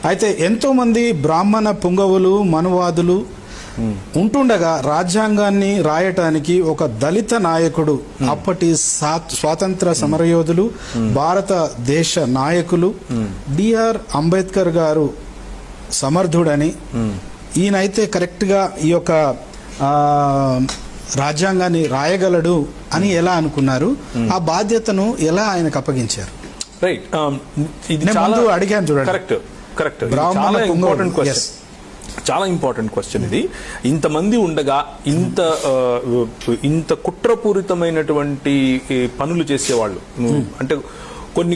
అయితే ఎంతో మంది బ్రాహ్మణ పుంగవులు మనువాదులు ఉంటుండగా రాజ్యాంగాన్ని రాయటానికి ఒక దళిత నాయకుడు, అప్పటి స్వాతంత్ర సమరయోధులు, భారతదేశ నాయకులు బిఆర్ అంబేద్కర్ గారు సమర్థుడని, ఈయనైతే కరెక్ట్గా ఈ యొక్క రాజ్యాంగాన్ని రాయగలడు అని ఎలా అనుకున్నారు? ఆ బాధ్యతను ఎలా ఆయనకు అప్పగించారు? రైట్, ఇది ముందు అడిగాను చూడండి. కరెక్ట్ చాలా ఇంపార్టెంట్ క్వశ్చన్, చాలా ఇంపార్టెంట్ క్వశ్చన్ ఇది. ఇంతమంది ఉండగా ఇంత కుట్రపూరితమైనటువంటి పనులు చేసేవాళ్ళు, అంటే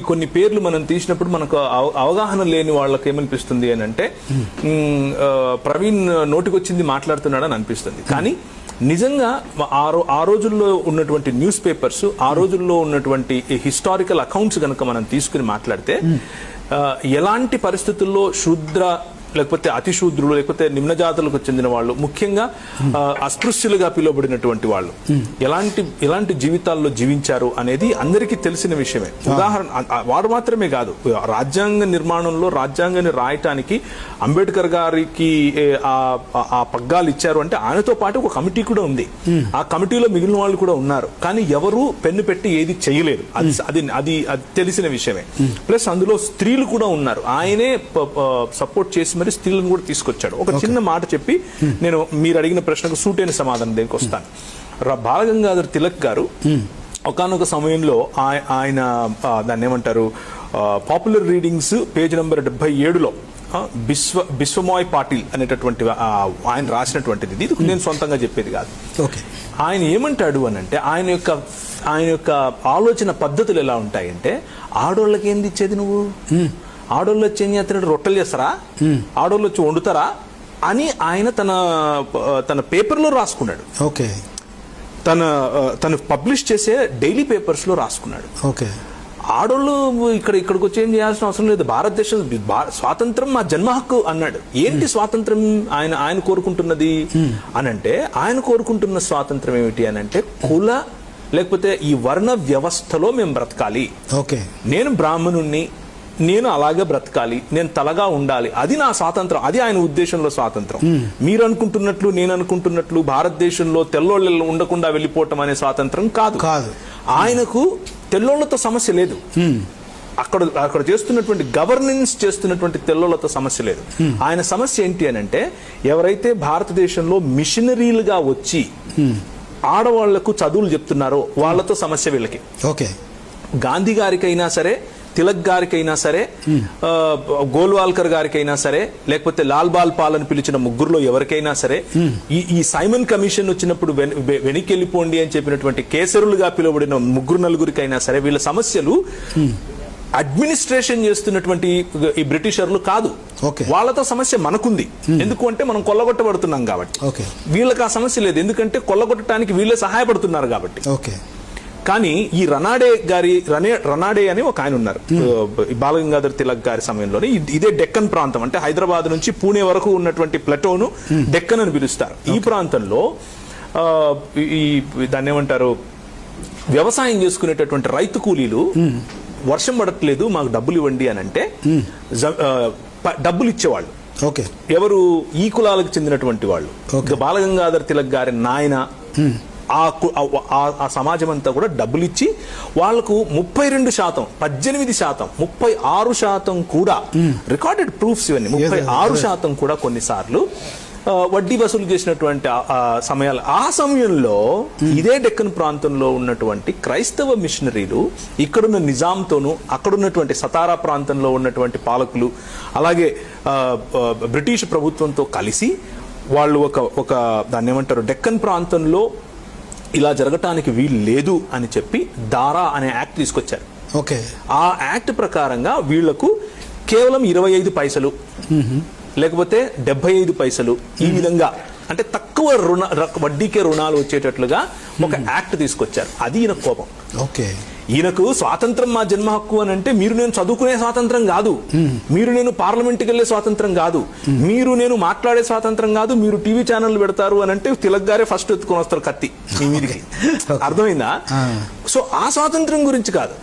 కొన్ని పేర్లు మనం తీసినప్పుడు మనకు అవగాహన లేని వాళ్ళకి ఏమనిపిస్తుంది అని అంటే ప్రవీణ్ నోటికొచ్చింది మాట్లాడుతున్నాడని అనిపిస్తుంది. కానీ నిజంగా ఆ రోజుల్లో ఉన్నటువంటి న్యూస్ పేపర్స్, ఆ రోజుల్లో ఉన్నటువంటి హిస్టారికల్ అకౌంట్స్ కనుక మనం తీసుకుని మాట్లాడితే ఎలాంటి పరిస్థితుల్లో శూద్ర లేకపోతే అతిశూద్రులు లేకపోతే నిమ్న జాతులకు చెందిన వాళ్ళు, ముఖ్యంగా అస్పృశ్యులుగా పిలువబడినటువంటి వాళ్ళు ఎలాంటి జీవితాల్లో జీవించారు అనేది అందరికీ తెలిసిన విషయమే. ఉదాహరణ వాడు మాత్రమే కాదు, రాజ్యాంగ నిర్మాణంలో రాజ్యాంగాన్ని రాయటానికి అంబేద్కర్ గారికి ఆ పగ్గాలు ఇచ్చారు అంటే ఆయనతో పాటు ఒక కమిటీ కూడా ఉంది. ఆ కమిటీలో మిగిలిన వాళ్ళు కూడా ఉన్నారు. కానీ ఎవరు పెన్ను పెట్టి ఏది చేయలేరు, అది తెలిసిన విషయమే. ప్లస్ అందులో స్త్రీలు కూడా ఉన్నారు. ఆయనే సపోర్ట్ చేసి మరి స్త్రీలను కూడా తీసుకొచ్చాడు. ఒక చిన్న మాట చెప్పి నేను మీరు అడిగిన ప్రశ్నకు సూటైన సమాధానం దేనికి వస్తాను. బాలగంగాధర్ తిలక్ గారు ఒకానొక సమయంలో ఆయన దాన్ని ఏమంటారు, పాపులర్ రీడింగ్స్ పేజ్ నెంబర్ 77లో బిశ్వమాయ్ పాటిల్ అనేటటువంటి ఆయన రాసినటువంటిది. ఇది నేను సొంతంగా చెప్పేది కాదు. ఆయన ఏమంటాడు అని అంటే ఆయన యొక్క ఆలోచన పద్ధతులు ఎలా ఉంటాయంటే, ఆడోళ్ళకి ఏంది ఇచ్చేది నువ్వు, ఆడోళ్ళు వచ్చి ఏం చేస్తున్నాడు, రొట్టెలు చేస్తారా, ఆడోళ్ళు వచ్చి వండుతారా అని ఆయన తన పేపర్లో రాసుకున్నాడు. తను పబ్లిష్ చేసే డైలీ పేపర్స్ లో రాసుకున్నాడు. ఆడోళ్ళు ఇక్కడికి వచ్చి ఏం చేయాల్సిన అవసరం లేదు, భారతదేశం స్వాతంత్రం మా జన్మ హక్కు అన్నాడు. ఏంటి స్వాతంత్రం ఆయన కోరుకుంటున్నది అనంటే, ఆయన కోరుకుంటున్న స్వాతంత్రం ఏమిటి అనంటే, కుల లేకపోతే ఈ వర్ణ వ్యవస్థలో మేము బ్రతకాలి, నేను బ్రాహ్మణుణ్ణి, నేను అలాగే బ్రతకాలి, నేను తలగా ఉండాలి, అది నా స్వాతంత్రం. అది ఆయన ఉద్దేశంలో స్వాతంత్రం. మీరు అనుకుంటున్నట్లు నేను అనుకుంటున్నట్లు భారతదేశంలో తెల్లోళ్ళు ఉండకుండా వెళ్ళిపోవటం అనే స్వాతంత్రం కాదు. ఆయనకు తెల్లోళ్లతో సమస్య లేదు, అక్కడ చేస్తున్నటువంటి గవర్నెన్స్ చేస్తున్నటువంటి తెల్లోళ్లతో సమస్య లేదు. ఆయన సమస్య ఏంటి అని అంటే, ఎవరైతే భారతదేశంలో మిషనరీలుగా వచ్చి ఆడవాళ్లకు చదువులు చెప్తున్నారో వాళ్ళతో సమస్య వీళ్ళకి. గాంధీ గారికైనా సరే, తిలక్ గారికైనా సరే, గోల్వాల్కర్ గారికైనా సరే, లేకపోతే లాల్ బాల్ పాల్ అని పిలిచిన ముగ్గురులో ఎవరికైనా సరే, ఈ సైమన్ కమిషన్ వచ్చినప్పుడు వెనక్కి వెళ్ళిపోండి అని చెప్పినటువంటి కేసరులుగా పిలువబడిన నలుగురికైనా సరే, వీళ్ళ సమస్యలు అడ్మినిస్ట్రేషన్ చేస్తున్నటువంటి ఈ బ్రిటిషర్లు కాదు. వాళ్ళతో సమస్య మనకుంది. ఎందుకు అంటే మనం కొల్లగొట్టబడుతున్నాం కాబట్టి. వీళ్ళకి ఆ సమస్య లేదు, ఎందుకంటే కొల్లగొట్టడానికి వీళ్ళే సహాయపడుతున్నారు కాబట్టి. కానీ ఈ రనాడే అని ఒక ఆయన ఉన్నారు బాలగంగాధర్ తిలక్ గారి సమయంలోనే. ఇదే డెక్కన్ ప్రాంతం, అంటే హైదరాబాద్ నుంచి పూణే వరకు ఉన్నటువంటి ప్లటోను డెక్కన్ అని పిలుస్తారు. ఈ ప్రాంతంలో దాన్ని ఏమంటారు, వ్యవసాయం చేసుకునేటటువంటి రైతు కూలీలు వర్షం పడట్లేదు మాకు డబ్బులు ఇవ్వండి అని అంటే డబ్బులు ఇచ్చేవాళ్ళు. ఎవరు? ఈ కులాలకు చెందినటువంటి వాళ్ళు. బాలగంగాధర్ తిలక్ గారి నాయన ఆ సమాజం అంతా కూడా డబ్బులు ఇచ్చి వాళ్లకు 32%, 18%, 36% కూడా రికార్డెడ్ ప్రూఫ్స్, ఇవన్నీ 36% కూడా కొన్నిసార్లు వడ్డీ వసూలు చేసినటువంటి సమయాలు. ఆ సమయంలో ఇదే డెక్కన్ ప్రాంతంలో ఉన్నటువంటి క్రైస్తవ మిషనరీలు ఇక్కడున్న నిజాంతోనూ, అక్కడున్నటువంటి సతారా ప్రాంతంలో ఉన్నటువంటి పాలకులు, అలాగే బ్రిటిష్ ప్రభుత్వంతో కలిసి వాళ్ళు ఒక దాన్ని ఏమంటారు, డెక్కన్ ప్రాంతంలో ఇలా జరగటానికి వీలు లేదు అని చెప్పి దారా అనే యాక్ట్ తీసుకొచ్చారు. ఆ యాక్ట్ ప్రకారంగా వీళ్లకు కేవలం 25 పైసలు లేకపోతే 75 పైసలు ఈ విధంగా, అంటే తక్కువ వడ్డీకే రుణాలు వచ్చేటట్లుగా ఒక యాక్ట్ తీసుకొచ్చారు. అది ఈయన కోపం. ఈయనకు స్వాతంత్రం మా జన్మ హక్కు అని అంటే, మీరు నేను చదువుకునే స్వాతంత్రం కాదు, మీరు నేను పార్లమెంట్కి వెళ్లే స్వాతంత్రం కాదు, మీరు నేను మాట్లాడే స్వాతంత్రం కాదు, మీరు టీవీ ఛానల్ పెడతారు అని అంటే తిలక్ గారే ఫస్ట్ ఎత్తుకొని వస్తారు కత్తి మీ మీదికి. అర్థమైందా? సో ఆ స్వాతంత్రం గురించి కాదు.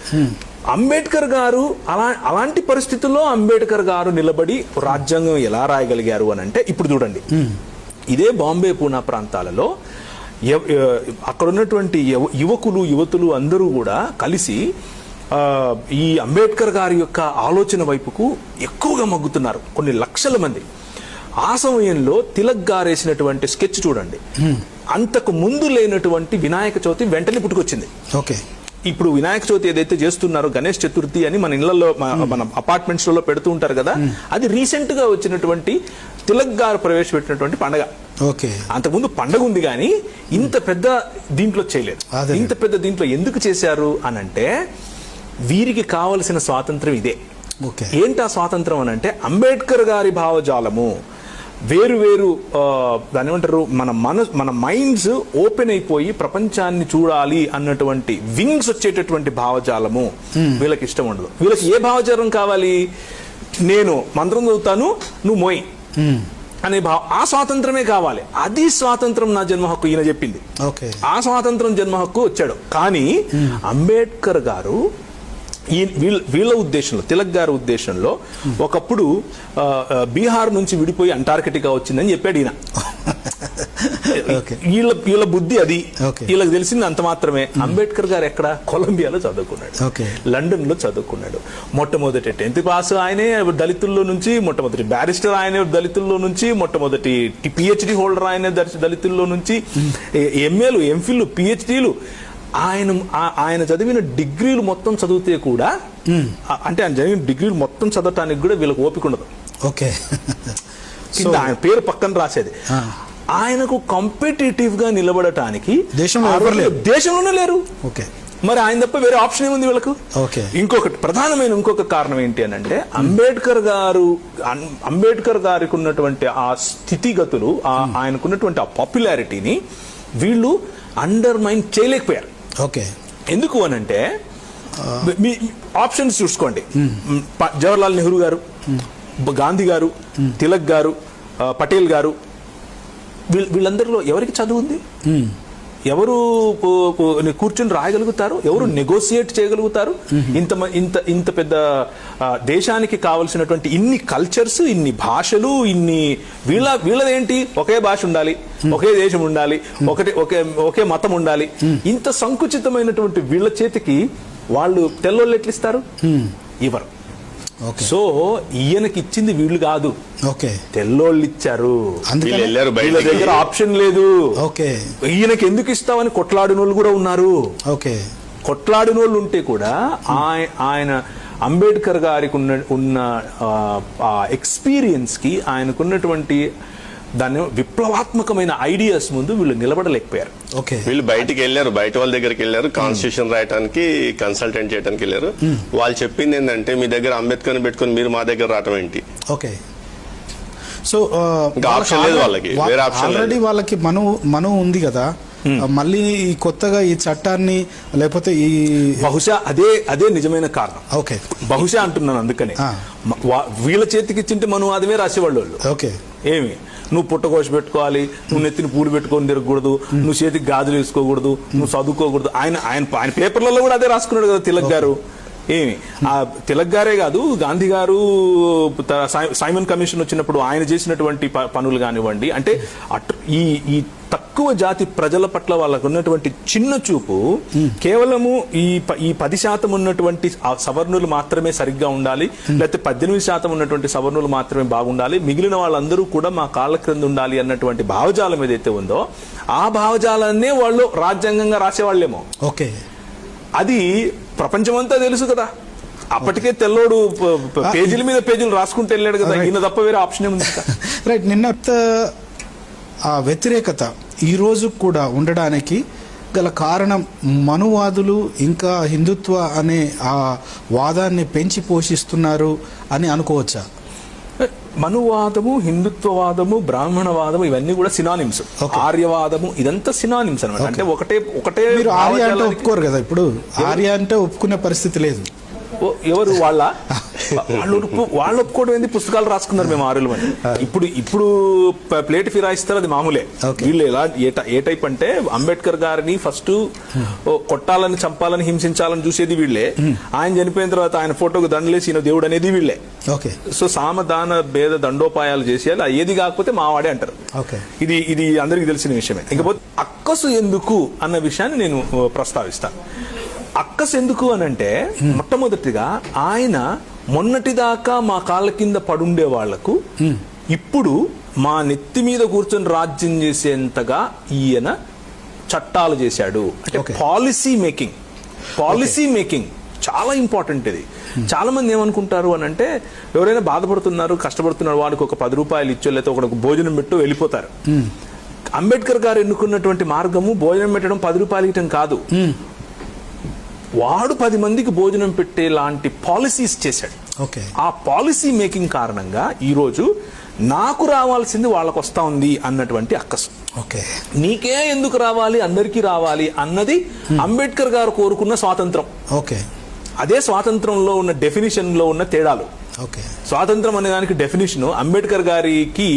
అంబేద్కర్ గారు అలాంటి పరిస్థితుల్లో అంబేద్కర్ గారు నిలబడి రాజ్యాంగం ఎలా రాయగలిగారు అని అంటే ఇప్పుడు చూడండి, ఇదే బాంబే పూనా ప్రాంతాలలో అక్కడ ఉన్నటువంటి యువకులు యువతులు అందరూ కూడా కలిసి ఈ అంబేద్కర్ గారి యొక్క ఆలోచన వైపుకు ఎక్కువగా మగ్గుతున్నారు, కొన్ని లక్షల మంది. ఆ సమయంలో తిలక్ గారు వేసినటువంటి స్కెచ్ చూడండి, అంతకు ముందు లేనటువంటి వినాయక చవితి వెంటనే పుట్టుకొచ్చింది. ఓకే, ఇప్పుడు వినాయక చవితి ఏదైతే చేస్తున్నారో గణేష్ చతుర్థి అని మన ఇళ్లలో మన అపార్ట్మెంట్స్ లో పెడుతూ ఉంటారు కదా, అది రీసెంట్ గా వచ్చినటువంటి తిలక్ గారు ప్రవేశపెట్టినటువంటి పండగ. ఓకే, అంతకుముందు పండగ ఉంది కానీ ఇంత పెద్ద దీంట్లో చేయలేదు. ఇంత పెద్ద దీంట్లో ఎందుకు చేశారు అనంటే వీరికి కావలసిన స్వాతంత్రం ఇదే. ఏంటి ఆ స్వాతంత్రం అని అంటే అంబేద్కర్ గారి భావజాలము వేరు వేరు దాని ఏమంటారు, మన మైండ్స్ ఓపెన్ అయిపోయి ప్రపంచాన్ని చూడాలి అన్నటువంటి వింగ్స్ వచ్చేటటువంటి భావజాలము వీళ్ళకి ఇష్టం ఉండదు. వీళ్ళకి ఏ భావజాలం కావాలి, నేను మంత్రం చదువుతాను నువ్వు మోయి అనే ఆ స్వాతంత్రమే కావాలి. అది స్వాతంత్రం నా జన్మ హక్కు ఈయన చెప్పింది. ఆ స్వాతంత్రం జన్మ హక్కు వచ్చాడు. కానీ అంబేద్కర్ గారు వీళ్ళ ఉద్దేశంలో, తిలక్ గారి ఉద్దేశంలో ఒకప్పుడు బీహార్ నుంచి విడిపోయి అంటార్కిటికా వచ్చిందని చెప్పాడు ఈయన. వీళ్ళ బుద్ధి అది, వీళ్ళకి తెలిసింది అంత మాత్రమే. అంబేద్కర్ గారు ఎక్కడ, కొలంబియాలో చదువుకున్నాడు, లండన్ లో చదువుకున్నాడు. మొట్టమొదటి 10th పాస్ ఆయనే దళితుల్లో నుంచి, మొట్టమొదటి బ్యారిస్టర్ ఆయనే దళితుల్లో నుంచి, మొట్టమొదటి PhD హోల్డర్ ఆయనే దళితుల్లో నుంచి, MAలు MPhilలు PhDలు ఆయన చదివిన డిగ్రీలు మొత్తం చదివితే కూడా, అంటే ఆయన చదివిన డిగ్రీలు మొత్తం చదవటానికి కూడా వీళ్ళకి ఓపిక ఉండదు. ఓకే, ఆయన పేరు పక్కన రాసేది. ఆయనకు కాంపిటేటివ్ గా నిలబడటానికి దేశంలోనే లేరు. మరి ఆయన తప్ప వేరే ఆప్షన్ ఏముంది వీళ్ళకు? ఇంకొక కారణం ఏంటి అని అంటే అంబేద్కర్ గారికి ఉన్నటువంటి ఆ స్థితిగతులు, ఆయనకున్నటువంటి ఆ పాపులారిటీని వీళ్ళు అండర్మైన్ చేయలేకపోయారు. ఎందుకు అనంటే మీ ఆప్షన్స్ చూసుకోండి. జవహర్లాల్ నెహ్రూ గారు, గాంధీ గారు, తిలక్ గారు, పటేల్ గారు, వీళ్ళందరిలో ఎవరికి చదువు ఉంది? ఎవరు కూర్చొని రాయగలుగుతారు? ఎవరు నెగోసియేట్ చేయగలుగుతారు? ఇంత పెద్ద దేశానికి కావలసినటువంటి ఇన్ని కల్చర్స్, ఇన్ని భాషలు, ఇన్ని వీళ్ళదేంటి, ఒకే భాష ఉండాలి, ఒకే దేశం ఉండాలి, ఒకే మతం ఉండాలి. ఇంత సంకుచితమైనటువంటి వీళ్ళ చేతికి వాళ్ళు తెల్లోళ్ళు ఎట్లిస్తారు? ఇవ్వరు. సో ఈయనకి ఇచ్చింది వీళ్ళు కాదు, తెల్లోళ్ళు ఇచ్చారు. వీళ్ళ దగ్గర ఆప్షన్ లేదు. ఈయనకి ఎందుకు ఇస్తామని కొట్లాడిన వాళ్ళు కూడా ఉన్నారు. కొట్లాడిన వాళ్ళు ఉంటే కూడా ఆయన అంబేద్కర్ గారికి ఉన్న ఎక్స్పీరియన్స్ కి, ఆయనకున్నటువంటి దాన్ని విప్లవాత్మకమైన ఐడియాస్ ముందు వీళ్ళు నిలబడలేకపోయారు. వీళ్ళు బయటికి వెళ్ళారు, బయట వాళ్ళ దగ్గరికి వెళ్ళారు, కాన్స్టిట్యూషన్ రాయడానికి కన్సల్టెంట్ చేయడానికి వెళ్ళారు. వాళ్ళు చెప్పింది ఏంటంటే, మీ దగ్గర అంబేద్కర్ పెట్టుకుని మీరు మా దగ్గర రావటం ఏంటి? సో ఆప్షన్ లేదు వాళ్ళకి, వేరే ఆప్షన్ ఆల్రెడీ వాళ్ళకి మనం ఉంది కదా, మళ్ళీ కొత్తగా ఈ చట్టాన్ని, లేకపోతే ఈ బహుశా అదే నిజమైన కారణం. బహుశా అంటున్నాను. అందుకని వీళ్ళ చేతికి ఇచ్చింటే మనువాదమే రాసేవాళ్ళు. ఏమి, నువ్వు పుట్టకోశ పెట్టుకోవాలి, నువ్వు నెత్తిని పూలు పెట్టుకొని తిరగకూడదు, నువ్వు చేతికి గాజులు వేసుకోకూడదు, నువ్వు చదువుకోకూడదు. ఆయన పేపర్లలో కూడా అదే రాసుకున్నాడు కదా తిలక్ గారు. ఏమి, ఆ తిలక్ గారే కాదు, గాంధీ గారు సైమన్ కమిషన్ వచ్చినప్పుడు ఆయన చేసినటువంటి పనులు కానివ్వండి. అంటే ఈ తక్కువ జాతి ప్రజల పట్ల వాళ్ళకు ఉన్నటువంటి చిన్న చూపు, కేవలము ఈ 10% ఉన్నటువంటి సవర్ణులు మాత్రమే సరిగ్గా ఉండాలి, లేకపోతే 18% ఉన్నటువంటి సవర్ణులు మాత్రమే బాగుండాలి, మిగిలిన వాళ్ళందరూ కూడా మా కాళ్ళ క్రింద ఉండాలి అన్నటువంటి భావజాలం ఏదైతే ఉందో, ఆ భావజాలాన్నే వాళ్ళు రాజ్యాంగంగా రాసేవాళ్ళేమో. అది ప్రపంచమంతా తెలుసు కదా. అప్పటికే తెల్లోడు పేజీల మీద పేజీలు రాసుకుంటూ వెళ్ళాడు కదా, ఈయన తప్ప వేరే ఆప్షన్ ఏముంది? రైట్. నిన్న ఆ వ్యతిరేకత ఈ రోజు కూడా ఉండడానికి గల కారణం మనువాదులు ఇంకా హిందుత్వ అనే ఆ వాదాన్ని పెంచి పోషిస్తున్నారు అని అనుకోవచ్చా? మనువాదము, హిందుత్వవాదము, బ్రాహ్మణవాదము ఇవన్నీ కూడా సినానిమ్స్. ఆర్యవాదము ఇదంతా సినానిమ్స్ అనమాట. అంటే ఒకటే. మీరు ఆర్య అంటే ఒప్పుకోరు కదా, ఇప్పుడు ఆర్య అంటే ఒప్పుకునే పరిస్థితి లేదు. ఎవరు వాళ్ళ వాళ్ళు ఒప్పుకోవడం ఏంది, పుస్తకాలు రాసుకున్నారు మేము 6 మంది. ఇప్పుడు ప్లేట్ ఫిరాయిస్తారు, అది మామూలే. వీళ్ళు ఎలా ఏ టైప్ అంటే అంబేద్కర్ గారిని ఫస్ట్ కొట్టాలని, చంపాలని, హింసించాలని చూసేది వీళ్ళే. ఆయన చనిపోయిన తర్వాత ఆయన ఫోటోకు దండలేసి ఈయన దేవుడు అనేది వీళ్ళే. సో సామదాన భేద దండోపాయాలు చేసేయాలి, ఏది కాకపోతే మావాడే అంటారు. ఇది అందరికి తెలిసిన విషయమే. ఇకపోతే అక్కసు ఎందుకు అన్న విషయాన్ని నేను ప్రస్తావిస్తాను. అక్కసు ఎందుకు అనంటే, మొట్టమొదటిగా ఆయన మొన్నటిదాకా మా కాళ్ళ కింద పడుండే వాళ్లకు ఇప్పుడు మా నెత్తి మీద కూర్చొని రాజ్యం చేసేంతగా ఈయన చట్టాలు చేశాడు. అంటే పాలసీ మేకింగ్ చాలా ఇంపార్టెంట్. ఇది చాలా మంది ఏమనుకుంటారు అని అంటే, ఎవరైనా బాధపడుతున్నారు, కష్టపడుతున్నారు, వాడికి ఒక 10 రూపాయలు ఇచ్చో లేకపోతే ఒకరికి భోజనం పెట్టు వెళ్ళిపోతారు. అంబేద్కర్ గారు ఎన్నుకున్నటువంటి మార్గము భోజనం పెట్టడం, 10 రూపాయలు ఇవ్వటం కాదు. వాడు 10 మందికి భోజనం పెట్టే లాంటి పాలసీస్ చేశాడు. ఆ పాలసీ మేకింగ్ కారణంగా ఈరోజు నాకు రావాల్సింది వాళ్ళకు వస్తా ఉంది అన్నటువంటి అక్కసు. నీకే ఎందుకు రావాలి, అందరికీ రావాలి అన్నది అంబేద్కర్ గారు కోరుకున్న స్వాతంత్రం. అదే స్వాతంత్రంలో ఉన్న డెఫినిషన్ లో ఉన్న తేడాలు. స్వాతంత్రం అనే దానికి డెఫినేషన్ అంబేద్కర్ గారికి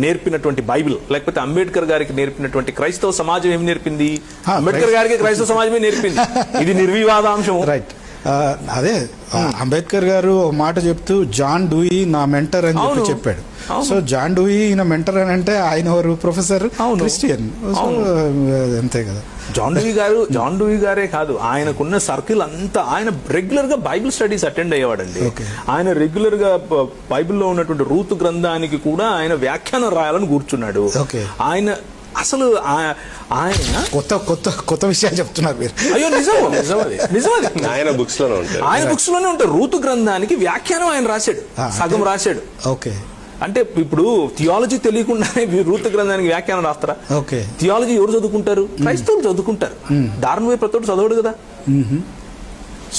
నేర్పినటువంటి బైబిల్, లేకపోతే అంబేద్కర్ గారికి నేర్పినటువంటి క్రైస్తవ సమాజం ఏమి నేర్పింది? అంబేద్కర్ గారికి క్రైస్తవ సమాజమే నేర్పింది. ఇది నిర్వివాదాంశం. అదే అంబేద్కర్ గారు ఒక మాట చెప్తూ జాన్ డూయి నా మెంటర్ అని చెప్పాడు. సో జాన్ డూయి నా మెంటర్ అని అంటే ఆయన ఎవరు? Professor Christian. అంతే కదా. జాన్ డూయి గారే కాదు, ఆయనకున్న సర్కిల్ అంతా, ఆయన రెగ్యులర్ గా బైబిల్ స్టడీస్ అటెండ్ అయ్యేవాడండి. ఆయన రెగ్యులర్ గా బైబిల్లో ఉన్నటువంటి రూతు గ్రంథానికి కూడా ఆయన వ్యాఖ్యానం రాయాలని కూర్చున్నాడు. ఆయన అసలు ఆయన కొత్త విషయాలు చెప్తున్నారు మీరు. అయ్యో నిజమది. ఆయన బుక్స్ లోనే ఉంటారు. రూతు గ్రంథానికి వ్యాఖ్యానం ఆయన రాశాడు, సగం రాశాడు. అంటే ఇప్పుడు థియాలజీ తెలియకుండానే రూతు గ్రంథానికి వ్యాఖ్యానం రాస్తారా? థియాలజీ ఎవరు చదువుకుంటారు? క్రైస్తవులు చదువుకుంటారు. దారుణ ప్రతి చదవడు కదా.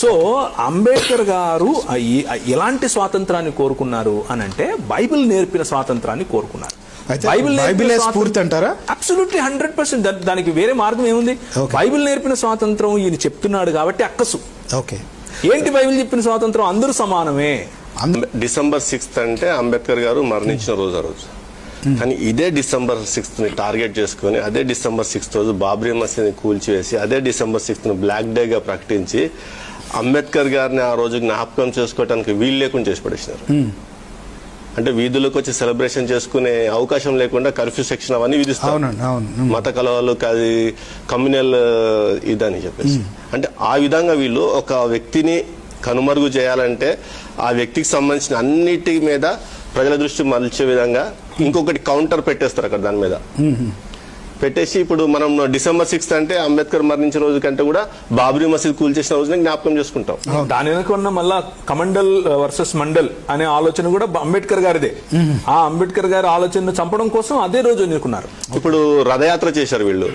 సో అంబేద్కర్ గారు ఎలాంటి స్వాతంత్రాన్ని కోరుకున్నారు అని అంటే, బైబిల్ నేర్పిన స్వాతంత్రాన్ని కోరుకున్నారు. బైబిల్ స్ఫూర్తి అంటారా? అబ్సల్యూట్లీ 100%. దానికి వేరే మార్గం ఏముంది? బైబిల్ నేర్పిన స్వాతంత్రం ఈయన చెప్తున్నాడు కాబట్టి అక్కసు. ఏంటి బైబిల్ చెప్పిన స్వాతంత్రం? అందరూ సమానమే. December 6th అంటే అంబేద్కర్ గారు మరణించిన రోజు ఆ రోజు. కానీ ఇదే December 6th ని టార్గెట్ చేసుకుని, అదే December 6th రోజు బాబ్రీ మసీద్ని కూల్చివేసి, అదే December 6th ని బ్లాక్ డే గా ప్రకటించి అంబేద్కర్ గారిని ఆ రోజు జ్ఞాపకం చేసుకోవడానికి వీలు లేకుండా చేసి పడేసినారు. అంటే వీధులకు వచ్చి సెలబ్రేషన్ చేసుకునే అవకాశం లేకుండా కర్ఫ్యూ సెక్షన్ అవన్నీ విధిస్తారు. మత కలవాళ్ళు అది కమ్యూనల్ ఇదని చెప్పేసి. అంటే ఆ విధంగా వీళ్ళు ఒక వ్యక్తిని కనుమరుగు చేయాలంటే ఆ వ్యక్తికి సంబంధించిన అన్నిటి మీద ప్రజల దృష్టి మరల్చే విధంగా ఇంకొకటి కౌంటర్ పెట్టేస్తారు అక్కడ. దాని మీద పెట్టేసి ఇప్పుడు మనం December 6th అంటే అంబేద్కర్ మరణించిన రోజు కంటే కూడా బాబ్రీ మసీద్ కూల్చేసిన రోజున జ్ఞాపకం చేసుకుంటాం. దాని వెనక ఉన్న మళ్ళా కమండల్ వర్సెస్ మండల్ అనే ఆలోచన కూడా అంబేద్కర్ గారిదే. ఆ అంబేద్కర్ గారి ఆలోచన చంపడం కోసం అదే రోజు ఎన్నుకున్నారు. ఇప్పుడు రథయాత్ర చేశారు వీళ్ళు,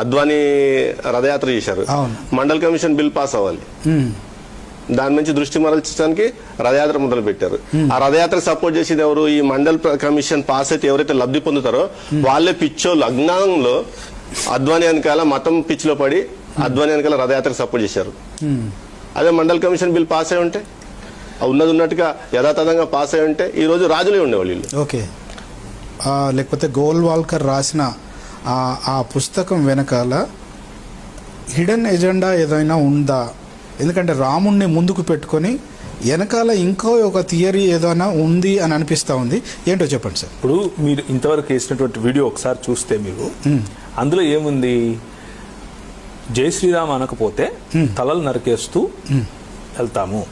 అద్వానీ రథయాత్ర చేశారు. మండల్ కమిషన్ బిల్ పాస్ అవ్వాలి, దాని నుంచి దృష్టి మరల్చడానికి రథయాత్ర మొదలు పెట్టారు. ఆ రథయాత్రకు సపోర్ట్ చేసేది ఎవరు? ఈ మండల్ కమిషన్ పాస్ అయితే ఎవరైతే లబ్ధి పొందుతారో వాళ్ళే పిచ్చోళ్ళు. అజ్ఞానంలో అద్వానీ వెనకాల మతం పిచ్చిలో పడి అద్వానీ వెనకాల రథయాత్రకు సపోర్ట్ చేశారు. అదే మండల్ కమిషన్ బిల్ పాస్ అయి ఉంటే, ఉన్నది ఉన్నట్టుగా యథాతథంగా పాస్ అయి ఉంటే ఈ రోజు రాజులే ఉండేవాళ్ళు వీళ్ళు. లేకపోతే గోల్వాల్కర్ రాసిన ఆ పుస్తకం వెనకాల హిడెన్ ఎజెండా ఏదైనా ఉందా? ఎందుకంటే రాముణ్ణి ముందుకు పెట్టుకొని వెనకాల ఇంకో ఒక థియరీ ఏదైనా ఉంది అని అనిపిస్తా ఉంది. ఏంటో చెప్పండి సార్. ఇప్పుడు మీరు ఇంతవరకు వేసినటువంటి వీడియో ఒకసారి చూస్తే మీరు అందులో ఏముంది? జై శ్రీరామ్ అనకపోతే తలలు నరికేస్తూ వెళ్తాము,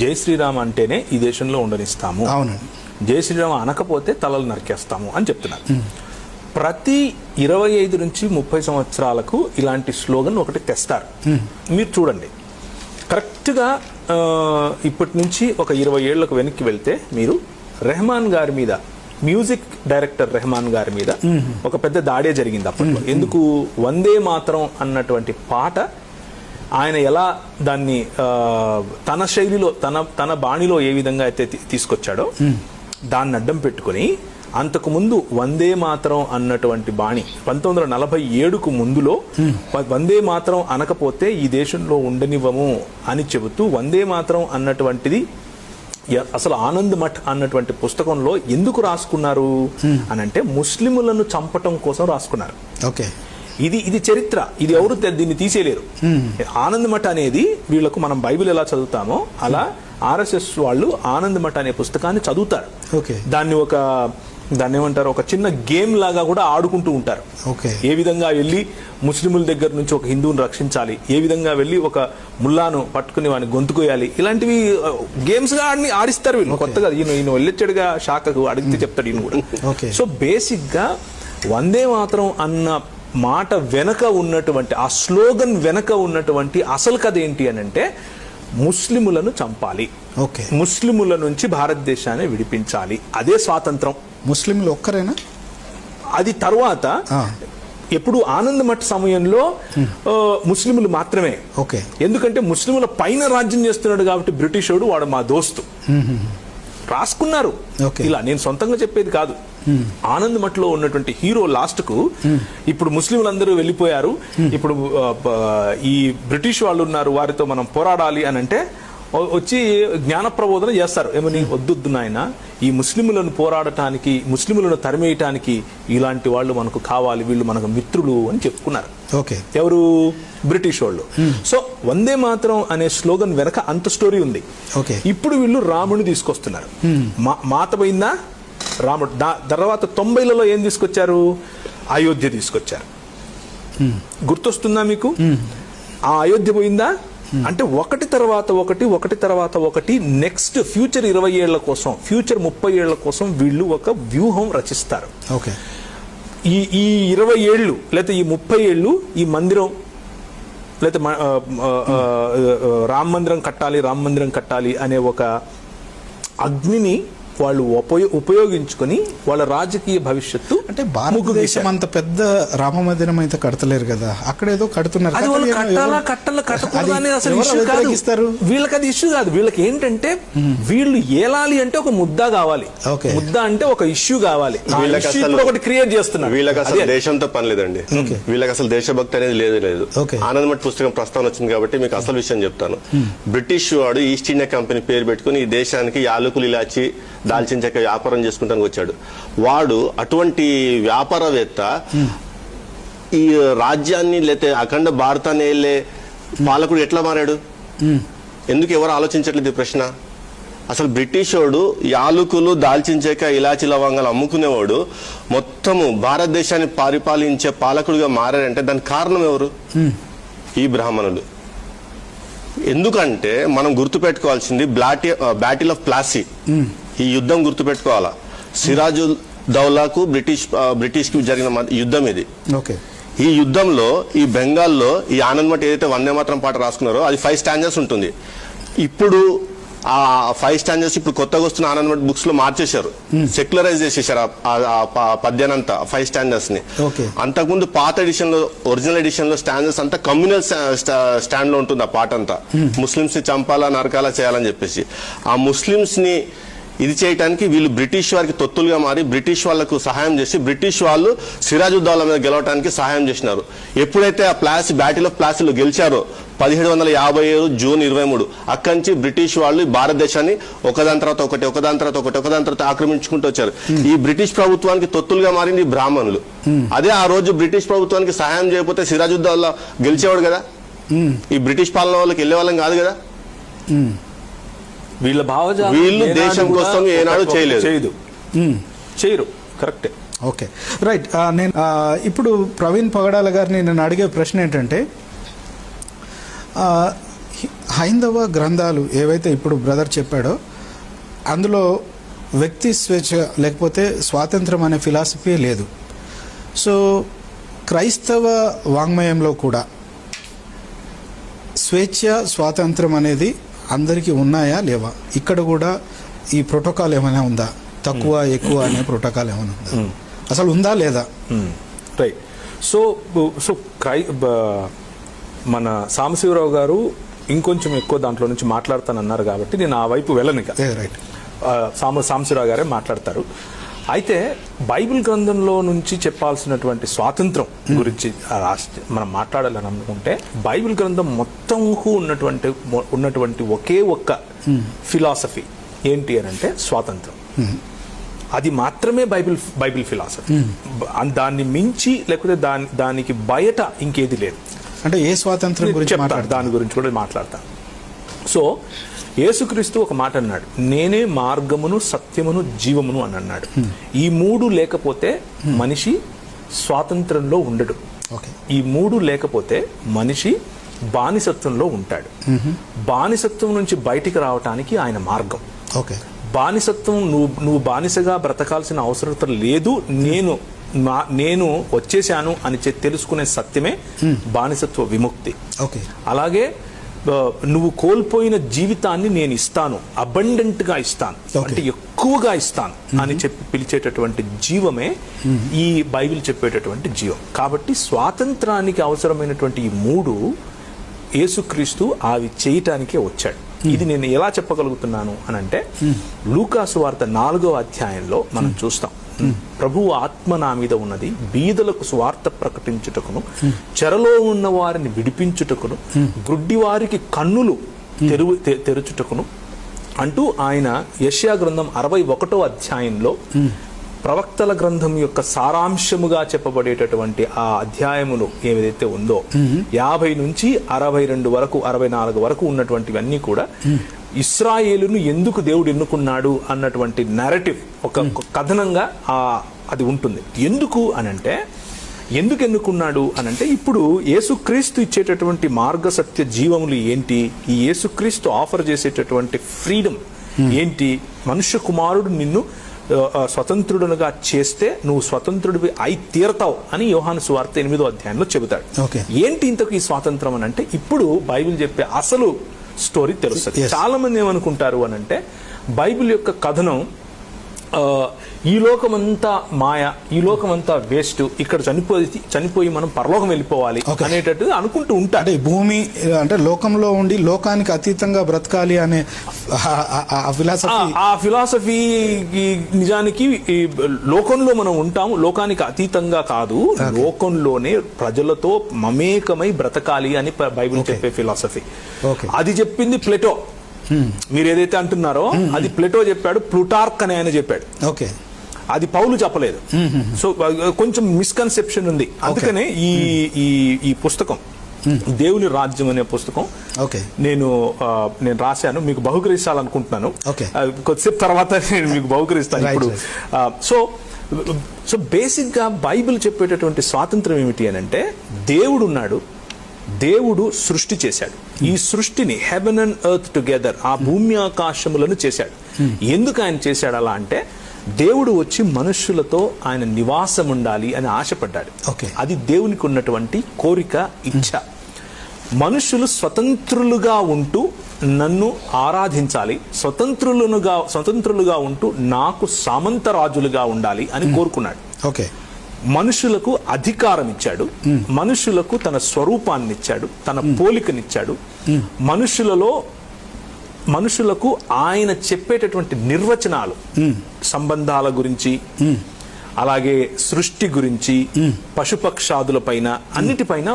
జై శ్రీరామ్ అంటేనే ఈ దేశంలో ఉండనిస్తాము, జై శ్రీరామ్ అనకపోతే తలలు నరికేస్తాము అని చెప్తున్నారు. ప్రతి 25 నుంచి 30 సంవత్సరాలకు ఇలాంటి స్లోగన్ ఒకటి తెస్తారు. మీరు చూడండి, కరెక్ట్గా ఇప్పటి నుంచి ఒక 20 ఏళ్లకు వెనక్కి వెళ్తే మీరు రెహమాన్ గారి మీద, మ్యూజిక్ డైరెక్టర్ రెహమాన్ గారి మీద ఒక పెద్ద దాడే జరిగింది అప్పట్లో. ఎందుకు? వందే మాతరం అన్నటువంటి పాట ఆయన ఎలా దాన్ని తన శైలిలో, తన బాణిలో ఏ విధంగా అయితే తీసుకొచ్చాడో దాన్ని అడ్డం పెట్టుకుని అంతకుముందు వందే మాతరం అన్నటువంటి బాణి 1947కు ముందులో వందే మాతరం అనకపోతే ఈ దేశంలో ఉండనివ్వము అని చెబుతూ వందే మాతరం అన్నటువంటిది అసలు ఆనంద్ మఠ్ అన్నటువంటి పుస్తకంలో ఎందుకు రాసుకున్నారు అని అంటే ముస్లిములను చంపటం కోసం రాసుకున్నారు. ఓకే, ఇది చరిత్ర, ఇది ఎవరు దీన్ని తీసేయలేరు. ఆనంద్ మఠ్ అనేది వీళ్ళకు మనం బైబిల్ ఎలా చదువుతామో అలా ఆర్ఎస్ఎస్ వాళ్ళు ఆనంద్ మఠ్ అనే పుస్తకాన్ని చదువుతారు. దాన్ని ఏమంటారు, ఒక చిన్న గేమ్ లాగా కూడా ఆడుకుంటూ ఉంటారు. ఏ విధంగా వెళ్ళి ముస్లిముల దగ్గర నుంచి ఒక హిందువుని రక్షించాలి, ఏ విధంగా వెళ్ళి ఒక ముల్లాను పట్టుకుని వాడిని గొంతుకోయాలి, ఇలాంటివి గేమ్స్ గా ఆడిస్తారు వీళ్ళు. కొత్తగా ఈయన వెళ్ళొచ్చాడుగా శాఖకు అడిగితే చెప్తాడు ఈయన కూడా. సో బేసిక్ గా వందే మాతరం అన్న మాట వెనక ఉన్నటువంటి ఆ స్లోగన్ వెనక ఉన్నటువంటి అసలు కథ ఏంటి అని అంటే ముస్లిములను చంపాలి, ముస్లిముల నుంచి భారతదేశాన్ని విడిపించాలి, అదే స్వాతంత్రం. ముస్లింలు ఒక్కరేనా? అది తర్వాత ఎప్పుడు ఆనంద్ మఠ్ సమయంలో ముస్లింలు మాత్రమే. ఎందుకంటే ముస్లింల పైన రాజ్యం చేస్తున్నాడు కాబట్టి బ్రిటిష్ వాడు మా దోస్తు రాసుకున్నారు. ఇలా నేను సొంతంగా చెప్పేది కాదు. ఆనంద్ మఠ్ లో ఉన్నటువంటి హీరో లాస్ట్ కు ఇప్పుడు ముస్లింలందరూ వెళ్ళిపోయారు, ఇప్పుడు ఈ బ్రిటిష్ వాళ్ళు ఉన్నారు, వారితో మనం పోరాడాలి అని అంటే వచ్చి జ్ఞాన ప్రబోధన చేస్తారు. ఏమని, వద్దు నాయన, ఈ ముస్లింలను పోరాడటానికి, ముస్లింలను తరిమేయటానికి ఇలాంటి వాళ్ళు మనకు కావాలి, వీళ్ళు మనకు మిత్రులు అని చెప్పుకున్నారు. ఎవరు? బ్రిటిష్ వాళ్ళు. సో వందే మాతరం అనే స్లోగన్ వెనక అంత స్టోరీ ఉంది. ఇప్పుడు వీళ్ళు రాముడిని తీసుకొస్తున్నారు. మాత పోయిందా, రాముడు. తర్వాత 90లలో ఏం తీసుకొచ్చారు? అయోధ్య తీసుకొచ్చారు. గుర్తొస్తుందా మీకు? ఆ అయోధ్య పోయిందా అంటే ఒకటి తర్వాత ఒకటి నెక్స్ట్ ఫ్యూచర్ 20 ఏళ్ల కోసం, ఫ్యూచర్ 30 ఏళ్ల కోసం వీళ్ళు ఒక వ్యూహం రచిస్తారు. ఈ 20 ఏళ్ళు లేకపోతే ఈ 30 ఏళ్ళు ఈ మందిరం లేకపోతే రామ మందిరం కట్టాలి అనే ఒక అగ్నిని వాళ్ళు ఉపయోగించుకొని వాళ్ళ రాజకీయ భవిష్యత్తు. అంటే భారతదేశం అంత పెద్ద రామ మందిరం అయితే కడతలేరు కదా, అక్కడ ఏదో కడుతున్నారు. వీళ్ళకి అది ఇష్యూ కాదు. వీళ్ళకి ఏంటంటే వీళ్ళు ఏలాలి అంటే ఒక ముద్ద కావాలి, ముద్ద అంటే ఒక ఇష్యూ కావాలి, ఒకటి క్రియేట్ చేస్తున్నారు. వీళ్ళకి అసలు దేశంతో పని లేదండి, వీళ్ళకి అసలు దేశభక్తి అనేది లేదు. ఆనంద్ మఠ్ పుస్తకం ప్రస్తావన వచ్చింది కాబట్టి మీకు అసలు విషయం చెప్తాను. బ్రిటిష్ వాడు ఈస్ట్ ఇండియా కంపెనీ పేరు పెట్టుకుని ఈ దేశానికి యాలకులు ఇలాచి దాల్చిన చెక్క వ్యాపారం చేసుకుంటానికి వచ్చాడు. వాడు అటువంటి వ్యాపారవేత్త ఈ రాజ్యాన్ని లేతే అఖండ భారతాన్ని వెళ్ళే పాలకుడు ఎట్లా మారాడు? ఎందుకు ఎవరు ఆలోచించట్లేదు ఈ ప్రశ్న? అసలు బ్రిటిష్ వాడు యాలకులు దాల్చిన చెక్క ఇలాచి లవంగాలు అమ్ముకునేవాడు మొత్తము భారతదేశాన్ని పరిపాలించే పాలకుడిగా మారాడంటే దానికి కారణం ఎవరు? ఈ బ్రాహ్మణులు. ఎందుకంటే మనం గుర్తుపెట్టుకోవాల్సింది బ్యాటిల్ ఆఫ్ ప్లాసీ. ఈ యుద్ధం గుర్తుపెట్టుకోవాలా. సిరాజుల్ దౌలాకు బ్రిటిష్ కి జరిగిన యుద్ధం ఇది. ఈ యుద్ధంలో ఈ బెంగాల్లో ఈ ఆనంద్ మఠ్ ఏదైతే వందే మాతరం పాట రాసుకున్నారో అది 5 స్టాంజర్స్ ఉంటుంది. ఇప్పుడు ఆ 5 స్టాంజర్స్ ఇప్పుడు కొత్తగా వస్తున్న ఆనంద్ మఠ్ బుక్స్ లో మార్చేశారు, సెక్యులరైజ్ చేసేసారు ఆ పద్యానంతా 5 స్టాంజర్స్ ని. అంతకుముందు పాత ఎడిషన్ లో, ఒరిజినల్ ఎడిషన్ లో స్టాంజర్స్ అంతా కమ్యూనల్ స్టాండ్ లో ఉంటుంది. ఆ పాట అంతా ముస్లింస్ ని చంపాలా నరకాలా చేయాలని చెప్పేసి ఆ ముస్లింస్ ని ఇది చేయడానికి వీళ్ళు బ్రిటిష్ వారికి తొత్తులుగా మారి బ్రిటిష్ వాళ్లకు సహాయం చేసి బ్రిటిష్ వాళ్ళు సిరాజుద్దౌలా మీద గెలవడానికి సహాయం చేసినారు. ఎప్పుడైతే ఆ బ్యాటిల్ ఆఫ్ ప్లాసీలో గెలిచారో 1757 జూన్ 23 అక్కడి నుంచి బ్రిటిష్ వాళ్ళు భారతదేశాన్ని ఒకదాని తర్వాత ఆక్రమించుకుంటూ వచ్చారు. ఈ బ్రిటిష్ ప్రభుత్వానికి తొత్తులుగా మారింది బ్రాహ్మణులు. అదే ఆ రోజు బ్రిటిష్ ప్రభుత్వానికి సహాయం చేయకపోతే సిరాజుద్దౌలా గెలిచేవాడు కదా, ఈ బ్రిటిష్ పాలన వాళ్ళకి వెళ్లే వాళ్ళం కాదు కదా. వీళ్ళు దేశం కోసం ఏనాడు చేయరు. కరెక్టే. Okay, right. నేను ఇప్పుడు ప్రవీణ్ పగడాల గారిని నేను అడిగే ప్రశ్న ఏంటంటే, హైందవ గ్రంథాలు ఏవైతే ఇప్పుడు బ్రదర్ చెప్పాడో అందులో వ్యక్తి స్వేచ్ఛ లేకపోతే స్వాతంత్రం అనే ఫిలాసఫీ లేదు. సో క్రైస్తవ వాంగ్మయంలో కూడా స్వేచ్ఛ స్వాతంత్రం అనేది అందరికీ ఉన్నాయా లేవా? ఇక్కడ కూడా ఈ ప్రోటోకాల్ ఏమైనా ఉందా? తక్కువ ఎక్కువ అనే ప్రోటోకాల్ ఏమైనా ఉందా? అసలు ఉందా లేదా? రైట్. సో మన సాంబశివరావు గారు ఇంకొంచెం ఎక్కువ దాంట్లో నుంచి మాట్లాడతానన్నారు కాబట్టి నేను ఆ వైపు వెళ్ళను. రైట్. సాంబశివరావు గారే మాట్లాడతారు. అయితే బైబిల్ గ్రంథంలో నుంచి చెప్పాల్సినటువంటి స్వాతంత్రం గురించి మనం మాట్లాడాలని అనుకుంటే బైబిల్ గ్రంథం మొత్తంకు ఉన్నటువంటి ఒకే ఒక్క ఫిలాసఫీ ఏంటి అని అంటే స్వాతంత్రం. అది మాత్రమే బైబిల్ ఫిలాసఫీ. దాన్ని మించి లేకపోతే దానికి బయట ఇంకేది లేదు. అంటే ఏ స్వాతంత్రం గురించి దాని గురించి కూడా మాట్లాడతాను. సో యేసుక్రీస్తు ఒక మాట అన్నాడు, నేనే మార్గమును సత్యమును జీవమును అని అన్నాడు. ఈ మూడు లేకపోతే మనిషి స్వాతంత్రంలో ఉండడు. ఈ మూడు లేకపోతే మనిషి బానిసత్వంలో ఉంటాడు. బానిసత్వం నుంచి బయటికి రావటానికి ఆయన మార్గం. బానిసత్వం నువ్వు బానిసగా బ్రతకాల్సిన అవసరం లేదు, నేను వచ్చేసాను అని తెలుసుకునే సత్యమే బానిసత్వ విముక్తి. అలాగే నువ్వు కోల్పోయిన జీవితాన్ని నేను ఇస్తాను, అబండెంట్ గా ఇస్తాను, అంటే ఎక్కువగా ఇస్తాను అని చెప్పి పిలిచేటటువంటి జీవమే ఈ బైబిల్ చెప్పేటటువంటి జీవం. కాబట్టి స్వాతంత్రానికి అవసరమైనటువంటి ఈ మూడు యేసుక్రీస్తు అవి చేయటానికే వచ్చాడు. ఇది నేను ఎలా చెప్పగలుగుతున్నాను అని అంటే లూకాసు వార్త 4వ అధ్యాయంలో మనం చూస్తాం. ప్రభువు ఆత్మ నా మీద ఉన్నది, బీదలకు సువార్త ప్రకటించుటకును, చెరలో ఉన్న వారిని విడిపించుటకును, గుడ్డి వారికి కన్నులు తెరుచుటకును అంటూ ఆయన యెషయా గ్రంథం 61వ అధ్యాయంలో ప్రవక్తల గ్రంథం యొక్క సారాంశముగా చెప్పబడేటటువంటి ఆ అధ్యాయములు ఏదైతే ఉందో 50 నుంచి 62 వరకు 64 వరకు ఉన్నటువంటివన్నీ కూడా ఇశ్రాయేలును ఎందుకు దేవుడు ఎన్నుకున్నాడు అన్నటువంటి నరేటివ్, ఒక కథనంగా అది ఉంటుంది. ఎందుకు అనంటే ఎందుకు ఎన్నుకున్నాడు అనంటే ఇప్పుడు యేసుక్రీస్తు ఇచ్చేటటువంటి మార్గ సత్య జీవములు ఏంటి, ఈ యేసుక్రీస్తు ఆఫర్ చేసేటటువంటి ఫ్రీడమ్ ఏంటి, మనుష్య కుమారుడు నిన్ను స్వతంత్రుడుగా చేస్తే నువ్వు స్వతంత్రుడివి అయి తీరతావు అని యోహాను సువార్త 8వ అధ్యాయంలో చెబుతాడు. ఏంటి ఇంతకు ఈ స్వాతంత్రం అని అంటే ఇప్పుడు బైబిల్ చెప్పే అసలు స్టోరీ తెలుస్తుంది. చాలా మంది ఏమనుకుంటారు అని అంటే బైబిల్ యొక్క కథనం ఈ లోకమంతా మాయ, ఈ లోకమంతా వేస్ట్, ఇక్కడ చనిపోయి మనం పరలోకం వెళ్ళిపోవాలి అనేటట్టు అనుకుంటూ ఉంటారు. అంటే భూమి అంటే లోకంలో ఉండి లోకానికి అతీతంగా బ్రతకాలి అనే ఆ ఫిలాసఫీ నిజానికి లోకంలో మనం ఉంటాము, లోకానికి అతీతంగా కాదు, లోకంలోనే ప్రజలతో మమేకమై బ్రతకాలి అని బైబిల్ చెప్పే ఫిలాసఫీ. అది చెప్పింది ప్లేటో. మీరు ఏదైతే అంటున్నారో అది ప్లేటో చెప్పాడు, ప్లూటార్క్ అని ఆయన చెప్పాడు. అది పౌలు చెప్పలేదు. సో కొంచెం మిస్కన్సెప్షన్ ఉంది. అందుకనే ఈ పుస్తకం దేవుని రాజ్యం అనే పుస్తకం నేను రాశాను, మీకు బహుకరించాలనుకుంటున్నాను. కొద్దిసేపు తర్వాత నేను మీకు బహుకరిస్తాను. ఇప్పుడు సో బేసిక్ గా బైబిల్ చెప్పేటటువంటి స్వాతంత్రం ఏమిటి అని అంటే దేవుడు ఉన్నాడు, దేవుడు సృష్టి చేశాడు. ఈ సృష్టిని హెవెన్ అండ్ ఎర్త్ టుగెదర్, ఆ భూమి ఆకాశములను చేశాడు. ఎందుకు ఆయన చేశాడు అలా అంటే దేవుడు వచ్చి మనుషులతో ఆయన నివాసం ఉండాలి అని ఆశపడ్డాడు. అది దేవునికి ఉన్నటువంటి కోరిక, ఇచ్ఛ. మనుషులు స్వతంత్రులుగా ఉంటూ నన్ను ఆరాధించాలి, స్వతంత్రులుగా ఉంటూ నాకు సామంతరాజులుగా ఉండాలి అని కోరుకున్నాడు. మనుషులకు అధికారం ఇచ్చాడు, మనుషులకు తన స్వరూపాన్ని ఇచ్చాడు, తన పోలికనిచ్చాడు. మనుషులకు ఆయన చెప్పేటటువంటి నిర్వచనాలు, సంబంధాల గురించి, అలాగే సృష్టి గురించి, పశుపక్షాదుల పైన, అన్నిటిపైన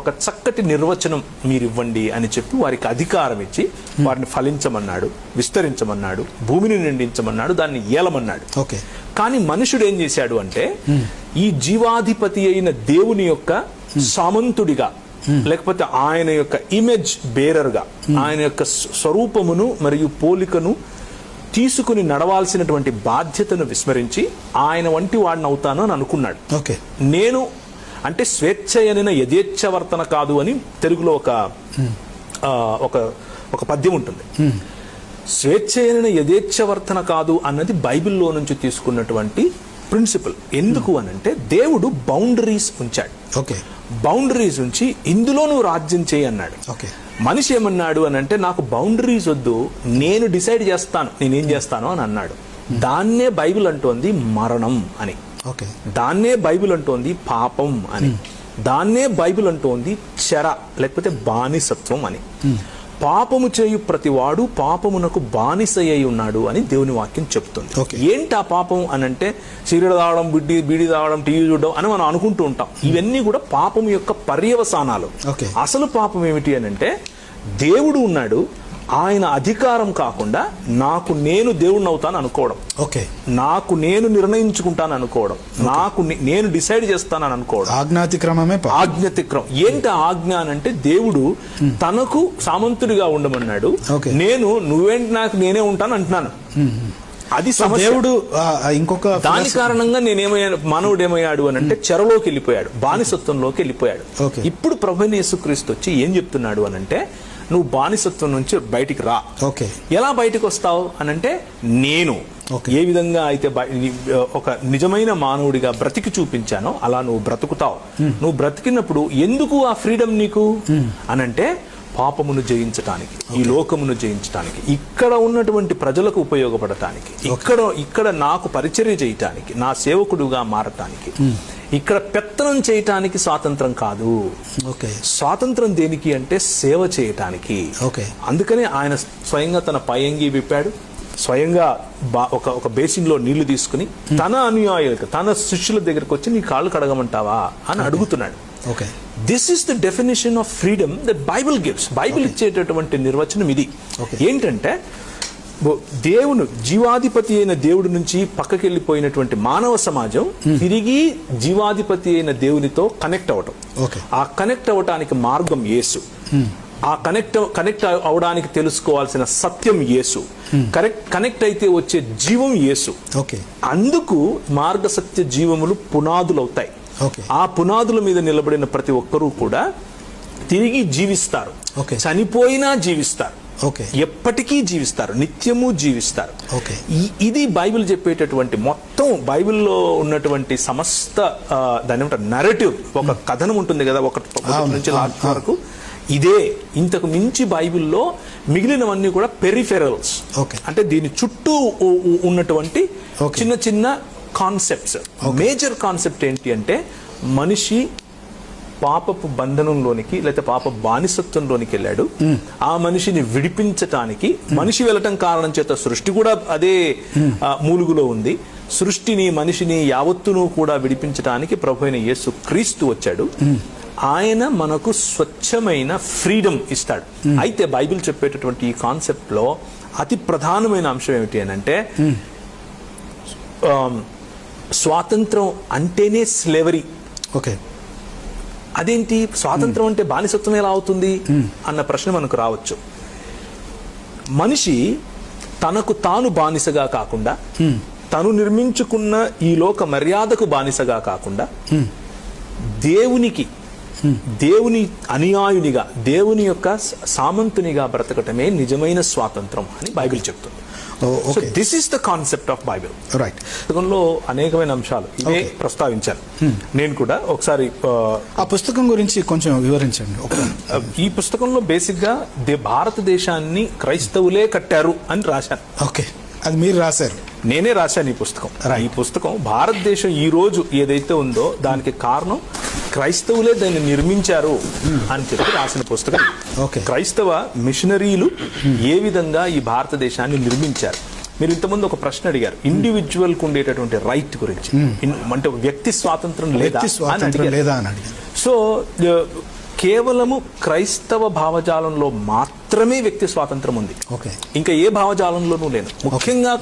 ఒక చక్కటి నిర్వచనం మీరు ఇవ్వండి అని చెప్పి వారికి అధికారం ఇచ్చి వారిని ఫలించమన్నాడు, విస్తరించమన్నాడు, భూమిని నిండించమన్నాడు, దాన్ని ఏలమన్నాడు. కానీ మనుషుడు ఏం చేశాడు అంటే ఈ జీవాధిపతి అయిన దేవుని యొక్క సామంతుడిగా, లేకపోతే ఆయన యొక్క ఇమేజ్ బేరర్ గా, ఆయన యొక్క స్వరూపమును మరియు పోలికను తీసుకుని నడవాల్సినటువంటి బాధ్యతను విస్మరించి ఆయన వంటి వాడిని అవుతాను అని అనుకున్నాడు. నేను అంటే స్వేచ్ఛయనిన యథేచ్ఛవర్తన కాదు అని తెలుగులో ఒక పద్యం ఉంటుంది. స్వేచ్ఛయనిన యథేచ్ఛవర్తన కాదు అన్నది బైబిల్లో నుంచి తీసుకున్నటువంటి ప్రిన్సిపల్. ఎందుకు అనంటే దేవుడు బౌండరీస్ ఉంచాడు. బౌండరీస్ ఉంచి ఇందులో నువ్వు రాజ్యం చేయి అన్నాడు. మనిషి ఏమన్నాడు అని అంటే నాకు బౌండరీస్ వద్దు, నేను డిసైడ్ చేస్తాను నేనేం చేస్తాను అని అన్నాడు. దాన్నే బైబిల్ అంటోంది మరణం అని, దాన్నే బైబిల్ అంటోంది పాపం అని, దాన్నే బైబిల్ అంటోంది చెర లేకపోతే బానిసత్వం అని. పాపము చేయు ప్రతివాడు పాపమునకు బానిసయ్యి ఉన్నాడు అని దేవుని వాక్యం చెప్తుంది. Okay. ఏంటి ఆ పాపం అని అంటే సిగరెట్ తాగడం, బీడి తాగడం, టీవీ చూడడం అని మనం అనుకుంటూ ఉంటాం. ఇవన్నీ కూడా పాపం యొక్క పర్యవసానాలు. Okay. అసలు పాపం ఏమిటి అని అంటే, దేవుడు ఉన్నాడు, ఆయన అధికారం కాకుండా నాకు నేను దేవుణ్ణి అవుతాను అనుకోవడం, ఓకే, నాకు నేను నిర్ణయించుకుంటాను అనుకోవడం, నాకు నేను డిసైడ్ చేస్తానని అనుకోవడం, ఆజ్ఞాతిక్రమమే ఆజ్ఞాతిక్రమం. ఏంటి ఆజ్ఞ అంటే, దేవుడు తనకు సామంతుడిగా ఉండమన్నాడు, Okay. నువ్వేంటి నాకు నేనే ఉంటాను అంటున్నాను. అది దేవుడు ఇంకొక దాని కారణంగా నేనేమయ్యాను, మానవుడు ఏమయ్యాడు అని అంటే చెరలోకి వెళ్ళిపోయాడు, బానిసత్వంలోకి వెళ్ళిపోయాడు. Okay. ఇప్పుడు ప్రభువైన యేసుక్రీస్తు వచ్చి ఏం చెప్తున్నాడు అని అంటే, నువ్వు బానిసత్వం నుంచి బయటికి రా. ఓకే, ఎలా బయటకు వస్తావు అని అంటే, నేను Okay. ఏ విధంగా అయితే ఒక నిజమైన మానవుడిగా బ్రతికి చూపించానో అలా నువ్వు బ్రతుకుతావు. నువ్వు బ్రతికినప్పుడు ఎందుకు ఆ ఫ్రీడమ్ నీకు అనంటే, పాపమును జయించటానికి, ఈ లోకమును జయించటానికి, ఇక్కడ ఉన్నటువంటి ప్రజలకు ఉపయోగపడటానికి, ఇక్కడ నాకు పరిచర్య చేయటానికి, నా సేవకుడుగా మారటానికి, ఇక్కడ పెత్తనం చేయటానికి స్వాతంత్రం కాదు. ఓకే, స్వాతంత్రం దేనికి అంటే సేవ చేయటానికి. ఓకే, అందుకనే ఆయన స్వయంగా తన పైంగి విప్పాడు, స్వయంగా ఒక బేసిన్ లో నీళ్లు తీసుకుని తన అనుయాయులకు, తన శిష్యుల దగ్గరకు వచ్చి నీ కాళ్ళు కడగమంటావా అని అడుగుతున్నాడు. Okay, this is the definition of freedom that Bible gives. Bible ఇచ్చేటటువంటి నిర్వచనం ఇది. ఏంటంటే, దేవుడు జీవాధిపతి అయిన దేవుడి నుంచి పక్కకి వెళ్ళిపోయినటువంటి మానవ సమాజం తిరిగి జీవాధిపతి అయిన దేవునితో కనెక్ట్ అవటం. ఆ కనెక్ట్ అవటానికి మార్గం యేసు. ఆ కనెక్ట్ అవడానికి తెలుసుకోవాల్సిన సత్యం యేసు. కనెక్ట్ అయితే వచ్చే జీవం యేసు. అందుకు మార్గ సత్య జీవములు పునాదులు అవుతాయి. ఆ పునాదుల మీద నిలబడిన ప్రతి ఒక్కరూ కూడా తిరిగి జీవిస్తారు, చనిపోయినా జీవిస్తారు, ఎప్పటికీ జీవిస్తారు, నిత్యము జీవిస్తారు. ఇది బైబిల్ చెప్పేటటువంటి మొత్తం, బైబిల్లో ఉన్నటువంటి సమస్త దాని ఏమంటారు నరేటివ్, ఒక కథనం ఉంటుంది కదా, ఒక నుంచి లాస్ట్ వరకు. ఇదే, ఇంతకు మించి బైబిల్లో మిగిలినవన్నీ కూడా పెరిఫెరల్స్. అంటే దీని చుట్టూ ఉన్నటువంటి చిన్న చిన్న కాన్సెప్ట్స్. మేజర్ కాన్సెప్ట్ ఏంటి అంటే, మనిషి పాపపు బంధనంలోనికి లేకపోతే పాప బానిసత్వంలోనికి వెళ్ళాడు. ఆ మనిషిని విడిపించటానికి మనిషి వెళ్ళటం కారణం చేత సృష్టి కూడా అదే మూలుగులో ఉంది. సృష్టిని, మనిషిని యావత్తును కూడా విడిపించటానికి ప్రభువైన యేసు క్రీస్తు వచ్చాడు. ఆయన మనకు స్వచ్ఛమైన ఫ్రీడమ్ ఇస్తాడు. అయితే బైబిల్ చెప్పేటటువంటి ఈ కాన్సెప్ట్ లో అతి ప్రధానమైన అంశం ఏమిటి అని అంటే, స్వాతంత్రం అంటేనే స్లేవరీ. అదేంటి స్వాతంత్రం అంటే బానిసత్వం ఎలా అవుతుంది అన్న ప్రశ్న మనకు రావచ్చు. మనిషి తనకు తాను బానిసగా కాకుండా, తను నిర్మించుకున్న ఈ లోక మర్యాదకు బానిసగా కాకుండా, దేవుని అనుయాయునిగా, దేవుని యొక్క సామంతునిగా బ్రతకటమే నిజమైన స్వాతంత్రం అని బైబిల్ చెప్తుంది. So this is the concept of Bible. Right. పుస్తకంలో అనేకమైన అంశాలు ఇవే ప్రస్తావించాను. నేను కూడా ఒకసారి ఆ పుస్తకం గురించి కొంచెం వివరించండి. ఈ పుస్తకంలో బేసిక్ గా భారతదేశాన్ని క్రైస్తవులే కట్టారు అని రాశాను. ఓకే, అది మీరు రాశారు? నేనే రాశాను ఈ పుస్తకం. ఈ పుస్తకం భారతదేశం ఈ రోజు ఏదైతే ఉందో దానికి కారణం క్రైస్తవులే దాన్ని నిర్మించారు అని చెప్పి రాసిన పుస్తకం. క్రైస్తవ మిషనరీలు ఏ విధంగా ఈ భారతదేశాన్ని నిర్మించారు. మీరు ఇంతకుముందు ఒక ప్రశ్న అడిగారు, ఇండివిజువల్ కు ఉండేటటువంటి రైట్ గురించి, అంటే వ్యక్తి స్వాతంత్రం లేదా అని అడిగారు. సో కేవలము క్రైస్తవ భావజాలంలో మాత్రమే వ్యక్తి స్వాతంత్రం ఉంది, ఇంకా ఏ భావజాలంలోనూ లేదు. ముఖ్యంగా